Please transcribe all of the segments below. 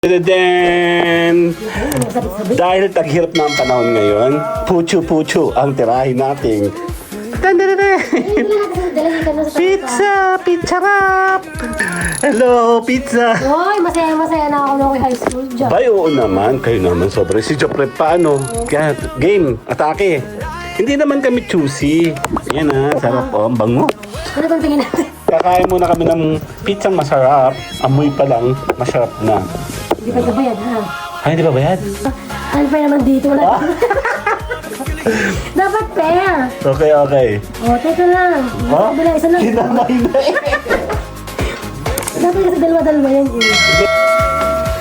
Then, dahil taghirap na ang panahon ngayon, puchu-puchu ang tirahin nating pizza! Pizza wrap! Hello, pizza! Hoy, masaya-masaya na ako nung high school dyan. Bay, oo naman. Kayo naman sobrang si Jopre paano? Kaya, game, atake. Hindi naman kami choosy. Yan sarap ang bango. Ano bang tingin natin? Kakain muna kami ng pizzang masarap. Amoy pa lang, masarap na. Hindi pa nabayad, ha? Ay, hindi ba bayad? Ano pa naman dito? Wala. Dapat pair. Okay. O, teka lang. Kabila, isa lang. Kinamay na eh. Dapat kasi dalawa-dalawa yan.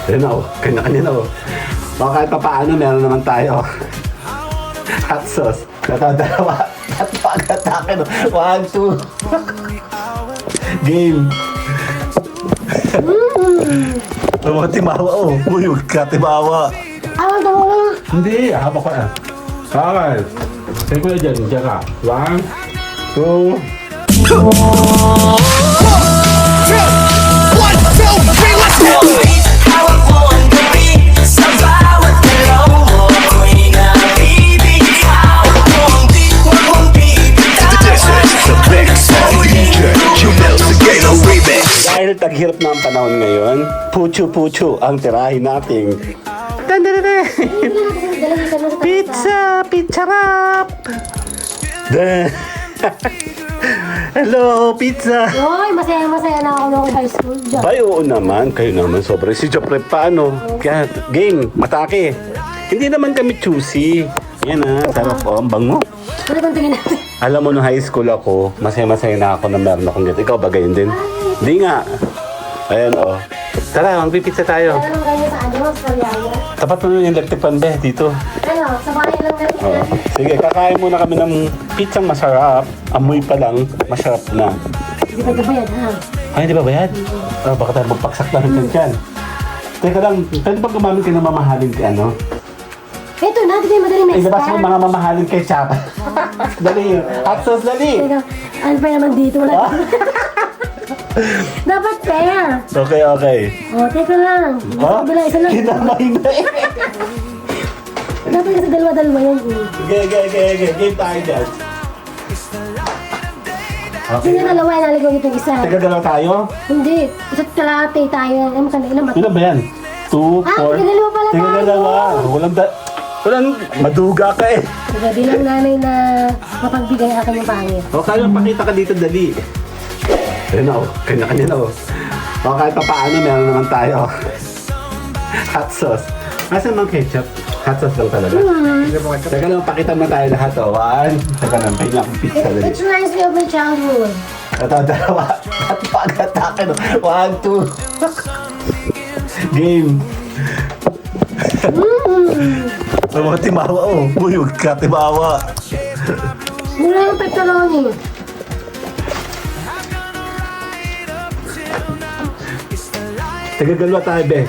Ayun na kanya-kanya na Baka kahit pa paano, meron naman tayo. Hot sauce. Dalawa. At pag-atake 1, 2. Game. Mga timawa Uy, huwag ka timawa. Awang ko mo. Hindi, habak ko na. Okay. Sige ko na dyan. Diyan ka. 1, 2. Dahil taghirap na ang panahon ngayon, puchu-puchu ang tirahin nating pizza! Pizza wrap! Hello, pizza! Hoy, masaya-masaya na ako nung high school dyan. Bay, oo naman. Kayo naman sobrang si Jopre paano? Kaya, game, atake. Hindi naman kami choosy. Yan sarap ang bango. Ano bang tingin natin? Alam mo, nung high school ako, masaya-masaya na ako na meron akong ganito. Ikaw ba gayon din? Hindi nga. Ayan Tara, magpipizza tayo. Ano nang ganyan sa ano? Sa Koreana? Tapat mo yung electric fan be, dito. Ano? Sa bahay lang natin. Oo. Sige, kakain muna kami ng pizzang masarap. Amoy pa lang, masarap na. Hindi pa nabayad, ha? Ay, hindi ba bayad? Baka tayo magpaksak lang dyan. Teka lang, pwede ba gumamit kayo ng mamahalin kay ano? Ito na, di kayo madali may Ilabas mo star. mga mamahalin kay Chapa. Dali, hot sauce, dali. Teka, ano pa naman dito? Wala. Dapat pair. Okay. O, teka lang. Kabila, isa lang. Kinamay na eh. Dapat kasi dalawa-dalawa yan. Okay. Game tayo dyan. Sino dalawa yan? Naligaw itong isa. Teka, dalawa tayo? Hindi. Isa't kalate tayo. Ano ka na? Ilan ba? Ilan ba yan? 2, 4. dalawa pala Teka, tayo. dalawa. Walang maduga ka eh. Diba, bilang nanay na mapagbigay akin yung pangit. Kaya pakita ka dito, dali. Ayun kanya-kanya na kahit pa paano, meron naman tayo. Hot sauce. Asan mang ketchup? Hot sauce lang talaga. Teka lang, pakita mo tayo lahat 1. Teka lang, pahinga akong pizza, dali. It reminds me of my childhood. Ito, dalawa. At pag-atake 1, 2. Game. Mga timawa Uy, huwag ka timawa. Mula yung pepperoni. Tagagalwa tayo, be.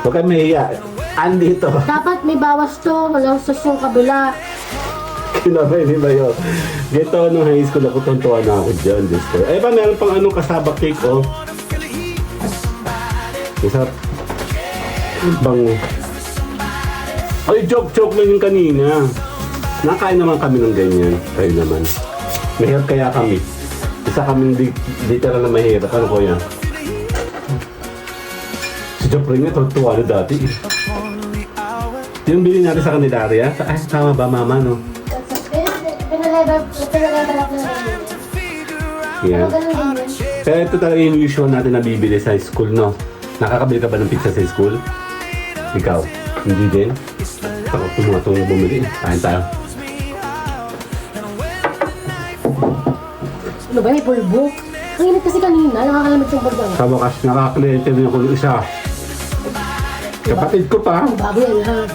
Huwag kang mahiya. Andito. Dapat may bawas to. Walang sus yung kabila. Kinabay ni Bayo. Dito, nung high school ako, tuntuan na ako dyan. Eh ba, meron pang anong kasaba cake, Isa. Bango. Ay, joke lang yung kanina. Nakain naman kami ng ganyan. Kayo naman. Mahirap kaya kami. Isa kaming literal na mahirap. Ano ko yan? Si Jopre nga, tuntuan na dati. Yung bili natin sa Candelaria. Ay, tama ba, mama, no? Pinalevel up na rin. Yan. Ganun din yun. Pero ito talaga yung usual natin na bibili sa school, no? Nakakabili ka ba ng pizza sa school? Ikaw? Hindi din? Ako tumatong bumili. Kain tayo. Ano ba? May pulbo? Ang init kasi kanina. Nakakalamig yung bagay. Sa wakas, nakakliyente na ako ng isa. Kapatid ko pa. Bago yan, ha?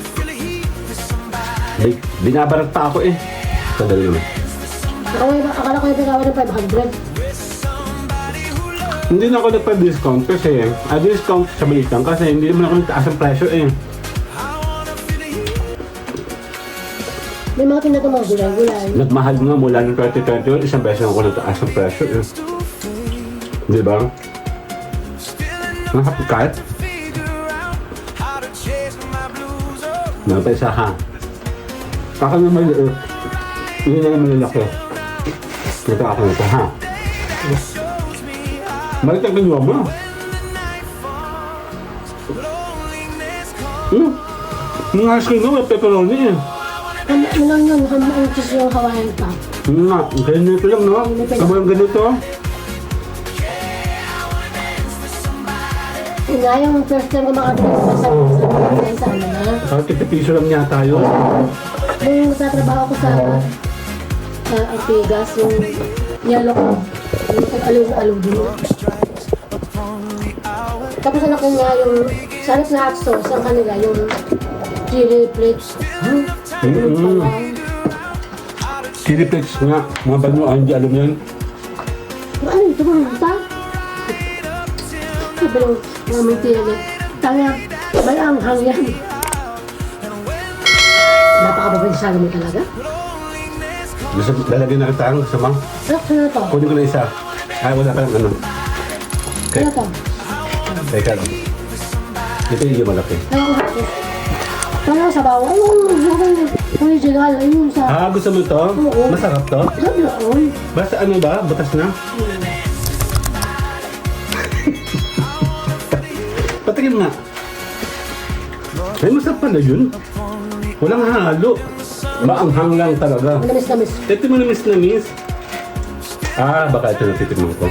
Binabarat pa ako eh. Sadali naman. Akala ko yung pinawa ng 500. Hindi na ako nagpa-discount kasi discount sa balik lang kasi hindi naman ako nagtaas ang presyo eh. May mga tinatong mga gulay-gulay. Nagmahal nga mula ng 2021, isang beses ako nagtaas ang presyo eh. Di ba? Nakapagkat? Meron pa isa ha. Ako na maliit. Hindi na naman lalaki. Ito ako na ito ha. Balik ang kinuha mo. Mga ice cream mo, may pepperoni eh. Ano lang yun, ang cheese yung Hawaiian pa. Nga, ganito lang no? Sabay ganito. Nga, yung first time ko makabili ko sa ano na. Kahit 50 piso lang yata yun. Nung nagtatrabaho ko sa Artigas, yung yellow ko, yung along din. Tapos anak ko nga yung sarap na hot sauce, ang kanila, yung chili flakes. Chili flakes nga, mga banuan, di alam yan. Ano ito mga mata? Sabi lang, mga may tiyali. Tanga, malanghang yan. Napakababansyaga mo talaga. Gusto, lalagyan na kita ang samang. Ano to? Kunin ko na isa. Ay, wala ka lang ano. Okay. Ano to? Teka lang. Ito yung malaki. Ano ko hati? Parang sa bawang. Ayun, original. Ayun sa... Ah, gusto mo ito? Oo. Masarap to? Sabi yun. Basta ano ba? Butas na? Patingin nga. Ay, masarap pala yun. Walang halo. Maanghang lang talaga. Namis. Ito mo na miss. Ah, baka ito natitignan ko.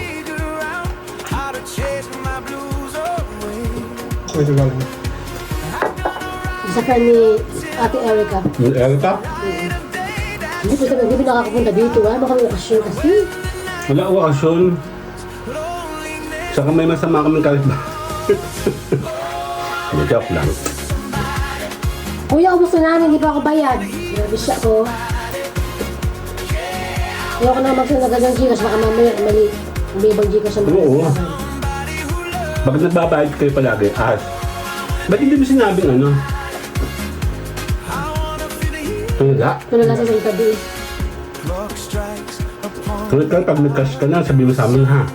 Ito galing. Isa ka ni Ate Erica. Erika? Hindi pa nakakapunta dito. Baka may okasyon kasi. Wala okasyon. Saka may masama kaming kalit ba? Joke lang. Kuya, ubos na namin. Hindi pa ako bayad. Grabe siya ko. Ayoko na magsunagad ng Gcash. Baka mamaya mali. May ibang Gcash ang Oo. Bakit nagbabayad kayo palagi? Ba't hindi mo sinabing ano? Wala. Tulad lang sa itabi. Tulad ka, pag nag-cash ka na, sabi mo sa amin ha.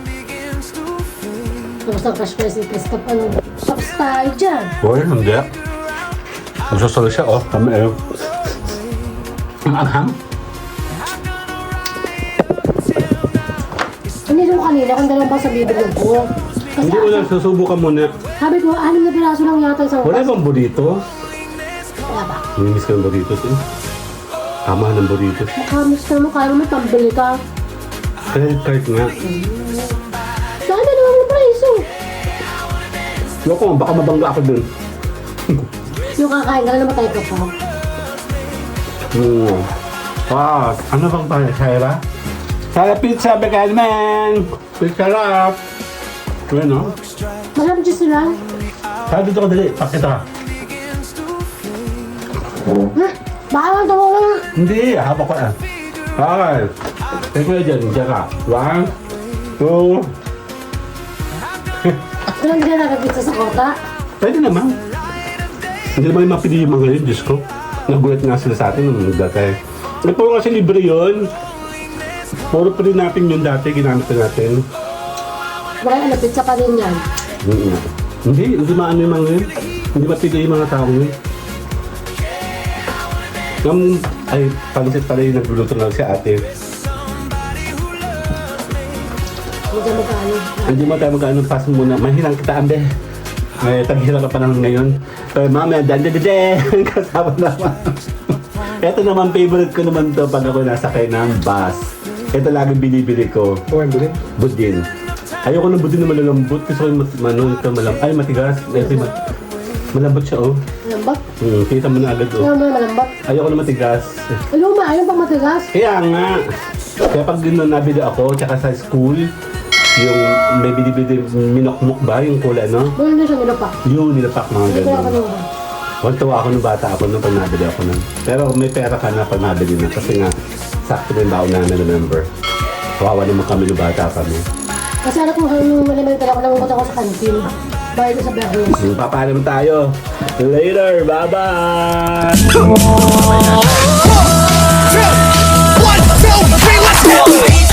Tapos ang cash price ni Chris ano. Shops tayo dyan. Hoy, hindi. Nagsusolo siya, oh. Kami eh. Ang anghang. Hindi ko kanina kung dalawang pa sa bibig ko. Kasi Hindi mo lang, susubukan muna. sabi ko, 6 na piraso lang yata isang Wala pas. bang burrito? Wala ba? Namiss ka ng burritos eh. Tama ng burritos. Makamis ka mo, kaya mo tambili ka. Credit card nga. Sana naman ang preso. Loko, baka mabangga ako dun. Yung kakain ka na namatay ka pa. Ano bang pala? Sarah? Sarah Pizza, Bekal Man! Pizza Wrap! Ayan o. Malam dyan sila. Sabi dito ko dali, pakita ka. Ha? Baka lang tawa ka. Hindi, haba ko na. Okay. Take mo na dyan, dyan ka. 1, 2. Walang hindi na nagpizza sa kota. Pwede naman. Hindi naman yung mapili yung mga yun, Diyos ko. Nagulat nga sila sa atin nung dati. Eh, puro kasi libre yun. Puro pa rin natin yun dati, ginamit na natin. Baka ano, pizza pa rin yan. Hindi maano yung mga yun. Hindi mapili yung mga tao yun. Ay, pansit pala yung nagluluto lang si ate. Hindi magkano. Hindi mo tayo magkano, pass muna. Mahirang kita, ambe. May taghirang ka pa lang ngayon. Pero mamaya, dan-dan-dan-dan, kasama naman. Ito naman, favorite ko naman to pag ako nasakay ng bus. Ito lagi binibili ko. Buwan din. Budin. Ayoko ng budin na malalambot. Gusto ko yung ay matigas. Malambot siya, oh. Malambot? Kita mo na agad, oh. Ayaw mo na malambot. Ayoko na matigas. Ayaw pang matigas. Kaya nga. Kaya pag nabili ako, tsaka sa school, yung may binibili minokmok ba, yung kulay, no? Wala na siya nilapak. Yung nilapak mga Hindi ko ganun. naman. Tuwa ako nung bata ako nung pag nabili ako nun. Pero may pera ka na pag nabili na. Kasi nga, sakto na yung baon namin, remember. Kawawa naman kami nung bata kami. Kasi anak mo, nung elementary ako, nangungot ako sa kantin. Bayad ko sa Bernes. Papaalam tayo. Later. Bye-bye. 1, 2, 3, let's go!